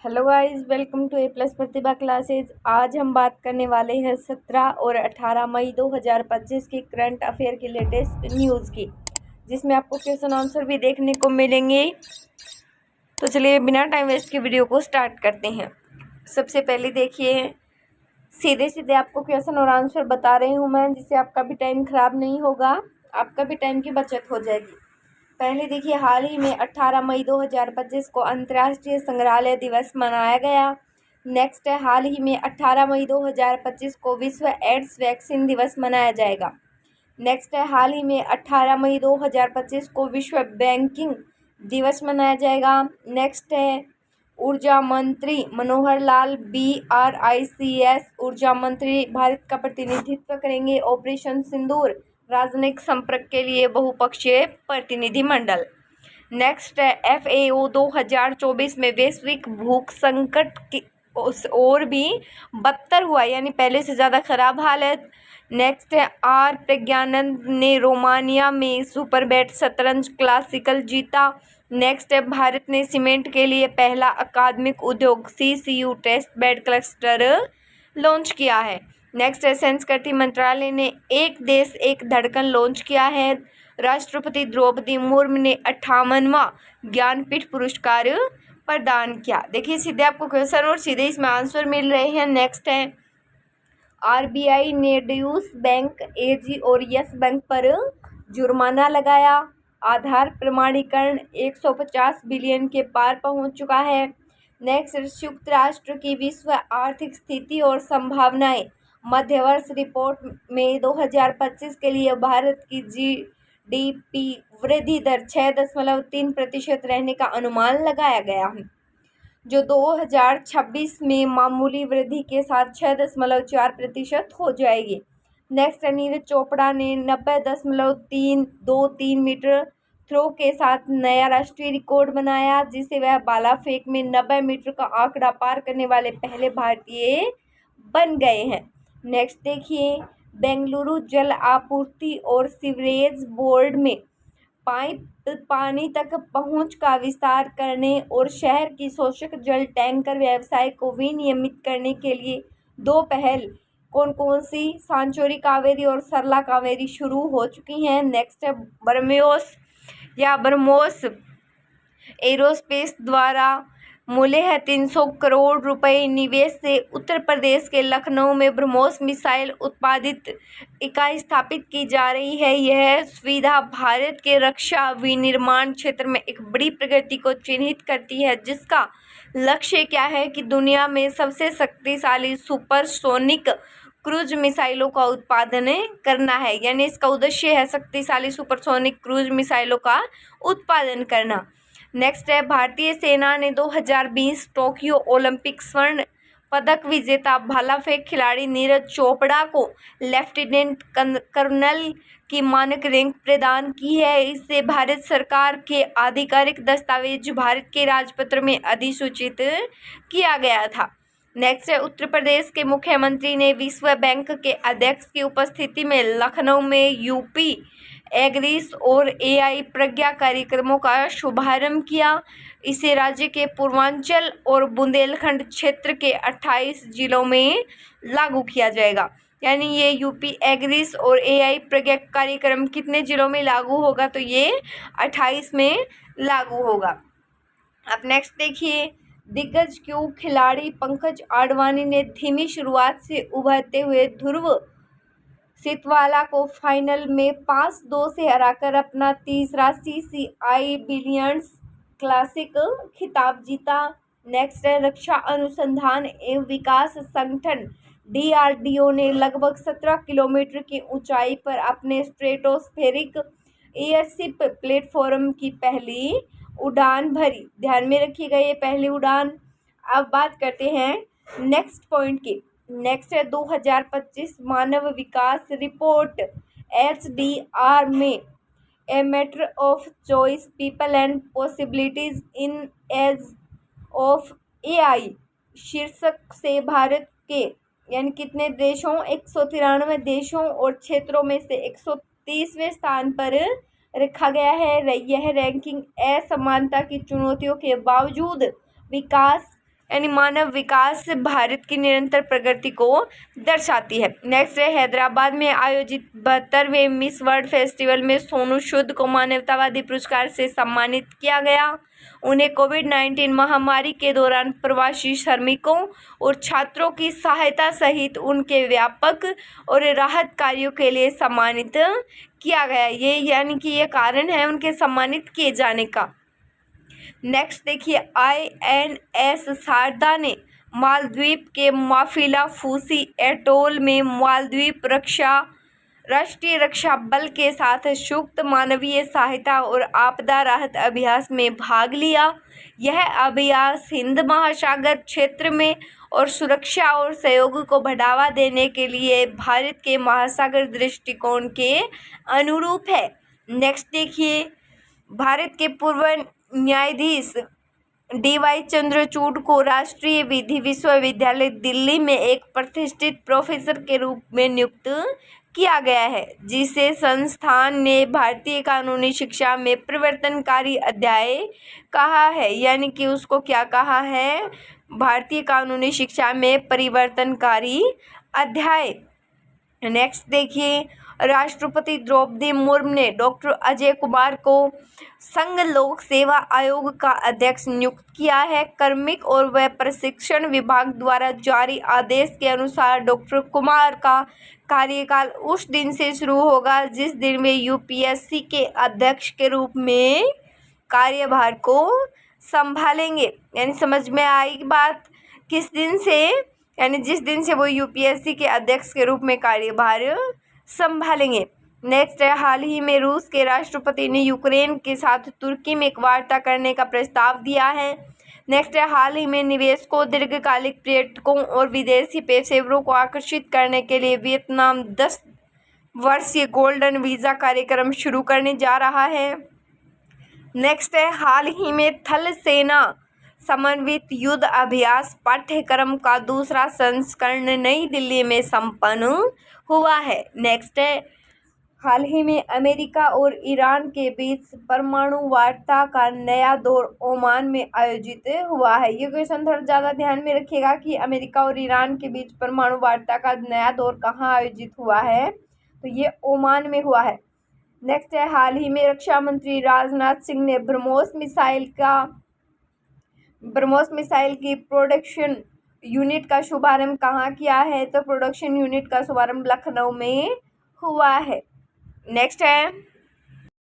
Hello guys, welcome to A plus Pratibha classes. आज हम बात करने वाले हैं 17 और 18 मई 2025 की करंट अफेयर की लेटेस्ट न्यूज़ की, जिसमें आपको क्वेश्चन आंसर भी देखने को मिलेंगे। तो चलिए बिना टाइम वेस्ट की वीडियो को स्टार्ट करते हैं। सबसे पहले देखिए, सीधे सीधे आपको क्वेश्चन और आंसर बता रही हूँ मैं, जिससे आपका भी टाइम ख़राब नहीं होगा, आपका भी टाइम की बचत हो जाएगी। पहले देखिए, हाल ही में 18 मई 2025 को अंतर्राष्ट्रीय संग्रहालय दिवस मनाया गया। नेक्स्ट है, हाल ही में 18 मई 2025 को विश्व एड्स वैक्सीन दिवस मनाया जाएगा। नेक्स्ट है, हाल ही में 18 मई 2025 को विश्व बैंकिंग दिवस मनाया जाएगा। नेक्स्ट है, ऊर्जा मंत्री मनोहर लाल BRICS ऊर्जा मंत्री भारत का प्रतिनिधित्व करेंगे। ऑपरेशन सिंदूर राजनयिक संपर्क के लिए बहुपक्षीय प्रतिनिधिमंडल। नेक्स्ट है, FAO 2024 में वैश्विक भूख संकट की और भी बदतर हुआ, यानी पहले से ज़्यादा खराब हालत। नेक्स्ट है, प्रज्ञानंद ने रोमानिया में सुपरबैट शतरंज क्लासिकल जीता। नेक्स्ट है, भारत ने सीमेंट के लिए पहला अकादमिक उद्योग CCU test bed cluster launch किया है। नेक्स्ट है, संस्कृति मंत्रालय ने एक देश एक धड़कन लॉन्च किया है। राष्ट्रपति द्रौपदी मुर्मू ने 58वां ज्ञानपीठ पुरस्कार प्रदान किया। देखिए, सीधे आपको क्वेश्चन और सीधे इसमें आंसर मिल रहे हैं। नेक्स्ट है, RBI ने ड्यूस बैंक, AG और यस बैंक पर जुर्माना लगाया। आधार प्रमाणीकरण 150 बिलियन के पार पहुंच चुका है। नेक्स्ट, संयुक्त राष्ट्र की विश्व आर्थिक स्थिति और संभावनाएं मध्यवर्ष रिपोर्ट में 2025 के लिए भारत की GDP वृद्धि दर 6.3% रहने का अनुमान लगाया गया है, जो 2026 में मामूली वृद्धि के साथ 6.4% हो जाएगी। नेक्स्ट, नीरज चोपड़ा ने 90.323 मीटर थ्रो के साथ नया राष्ट्रीय रिकॉर्ड बनाया, जिसे वह भाला फेंक में 90 मीटर का आंकड़ा पार करने वाले पहले भारतीय बन गए हैं। नेक्स्ट देखिए, बेंगलुरु जल आपूर्ति और सीवरेज बोर्ड में पाइप पानी तक पहुंच का विस्तार करने और शहर की शोषक जल टैंकर व्यवसाय को विनियमित करने के लिए दो पहल कौन कौन सी सांचोरी कावेरी और सरला कावेरी शुरू हो चुकी हैं। नेक्स्ट है, ब्रह्मोस एरोस्पेस द्वारा मूल्य है 300 करोड़ रुपए निवेश से उत्तर प्रदेश के लखनऊ में ब्रह्मोस मिसाइल उत्पादित इकाई स्थापित की जा रही है। यह सुविधा भारत के रक्षा विनिर्माण क्षेत्र में एक बड़ी प्रगति को चिन्हित करती है, जिसका लक्ष्य क्या है कि दुनिया में सबसे शक्तिशाली सुपरसोनिक क्रूज मिसाइलों का उत्पादन करना है। यानी इसका उद्देश्य है शक्तिशाली सुपरसोनिक क्रूज मिसाइलों का उत्पादन करना। नेक्स्ट है, भारतीय सेना ने 2020 टोक्यो ओलंपिक स्वर्ण पदक विजेता भाला फेंक खिलाड़ी नीरज चोपड़ा को लेफ्टिनेंट कर्नल की मानक रैंक प्रदान की है। इससे भारत सरकार के आधिकारिक दस्तावेज भारत के राजपत्र में अधिसूचित किया गया था। नेक्स्ट है, उत्तर प्रदेश के मुख्यमंत्री ने विश्व बैंक के अध्यक्ष की उपस्थिति में लखनऊ में UP एग्रीस और AI प्रज्ञा कार्यक्रमों का शुभारंभ किया। इसे राज्य के पूर्वांचल और बुंदेलखंड क्षेत्र के 28 जिलों में लागू किया जाएगा। यानी ये UP एग्रीस और AI प्रज्ञा कार्यक्रम कितने जिलों में लागू होगा, तो ये 28 में लागू होगा। अब नेक्स्ट देखिए, दिग्गज क्यू खिलाड़ी पंकज आडवाणी ने धीमी शुरुआत से उभरते हुए ध्रुव सितवाला को फाइनल में 5-2 से हराकर अपना तीसरा CCI बिलियर्ड्स क्लासिक खिताब जीता। नेक्स्ट है, रक्षा अनुसंधान एवं विकास संगठन DRDO ने लगभग 17 किलोमीटर की ऊंचाई पर अपने स्ट्रेटोस्फेरिक एयरशिप प्लेटफॉर्म की पहली उड़ान भरी। ध्यान में रखिएगा, ये पहली उड़ान। अब बात करते हैं नेक्स्ट पॉइंट की। नेक्स्ट है, 2025 मानव विकास रिपोर्ट HDR में a matter of choice people and possibilities in age of AI शीर्षक से भारत के यानी कितने देशों 193 देशों और क्षेत्रों में से 130वें स्थान पर रखा गया है। यह रैंकिंग असमानता की चुनौतियों के बावजूद विकास यानी मानव विकास भारत की निरंतर प्रगति को दर्शाती है। नेक्स्ट है हैदराबाद में आयोजित 72वें मिस वर्ल्ड फेस्टिवल में सोनू सूद को मानवतावादी पुरस्कार से सम्मानित किया गया। उन्हें कोविड-19 महामारी के दौरान प्रवासी श्रमिकों और छात्रों की सहायता सहित उनके व्यापक और राहत कार्यों के लिए सम्मानित किया गया। ये यानी कि ये कारण है उनके सम्मानित किए जाने का। नेक्स्ट देखिए, INS शारदा ने मालदीव के माफिला फूसी एटोल में मालदीव राष्ट्रीय रक्षा बल के साथ संयुक्त मानवीय सहायता और आपदा राहत अभ्यास में भाग लिया। यह अभ्यास हिंद महासागर क्षेत्र में और सुरक्षा और सहयोग को बढ़ावा देने के लिए भारत के महासागर दृष्टिकोण के अनुरूप है। नेक्स्ट देखिए, भारत के पूर्व न्यायाधीश DY चंद्रचूड़ को राष्ट्रीय विधि विश्वविद्यालय दिल्ली में एक प्रतिष्ठित प्रोफेसर के रूप में नियुक्त किया गया है, जिसे संस्थान ने भारतीय कानूनी शिक्षा में परिवर्तनकारी अध्याय कहा है। यानी कि उसको क्या कहा है? भारतीय कानूनी शिक्षा में परिवर्तनकारी अध्याय। नेक्स्ट देखिए, राष्ट्रपति द्रौपदी मुर्मू ने डॉक्टर अजय कुमार को संघ लोक सेवा आयोग का अध्यक्ष नियुक्त किया है। कार्मिक और व प्रशिक्षण विभाग द्वारा जारी आदेश के अनुसार डॉक्टर कुमार का कार्यकाल उस दिन से शुरू होगा जिस दिन वे UPSC के अध्यक्ष के रूप में कार्यभार को संभालेंगे। यानी समझ में आई बात? किस दिन से? यानी जिस दिन से वो UPSC के अध्यक्ष के रूप में कार्यभार संभालेंगे। नेक्स्ट है, हाल ही में रूस के राष्ट्रपति ने यूक्रेन के साथ तुर्की में एक वार्ता करने का प्रस्ताव दिया है। नेक्स्ट है, हाल ही में निवेशकों, दीर्घकालिक पर्यटकों और विदेशी पेशेवरों को आकर्षित करने के लिए वियतनाम 10 वर्षीय गोल्डन वीज़ा कार्यक्रम शुरू करने जा रहा है। नेक्स्ट है, हाल ही में थल सेना समन्वित युद्ध अभ्यास पाठ्यक्रम का दूसरा संस्करण नई दिल्ली में संपन्न हुआ है। नेक्स्ट है, हाल ही में अमेरिका और ईरान के बीच परमाणु वार्ता का नया दौर ओमान में आयोजित हुआ है। ये क्वेश्चन थोड़ा ज़्यादा ध्यान में रखिएगा कि अमेरिका और ईरान के बीच परमाणु वार्ता का नया दौर कहाँ आयोजित हुआ है, तो ये ओमान में हुआ है। नेक्स्ट है, हाल ही में रक्षा मंत्री राजनाथ सिंह ने ब्रह्मोस मिसाइल की प्रोडक्शन यूनिट का शुभारंभ कहाँ किया है, तो प्रोडक्शन यूनिट का शुभारंभ लखनऊ में हुआ है। नेक्स्ट है,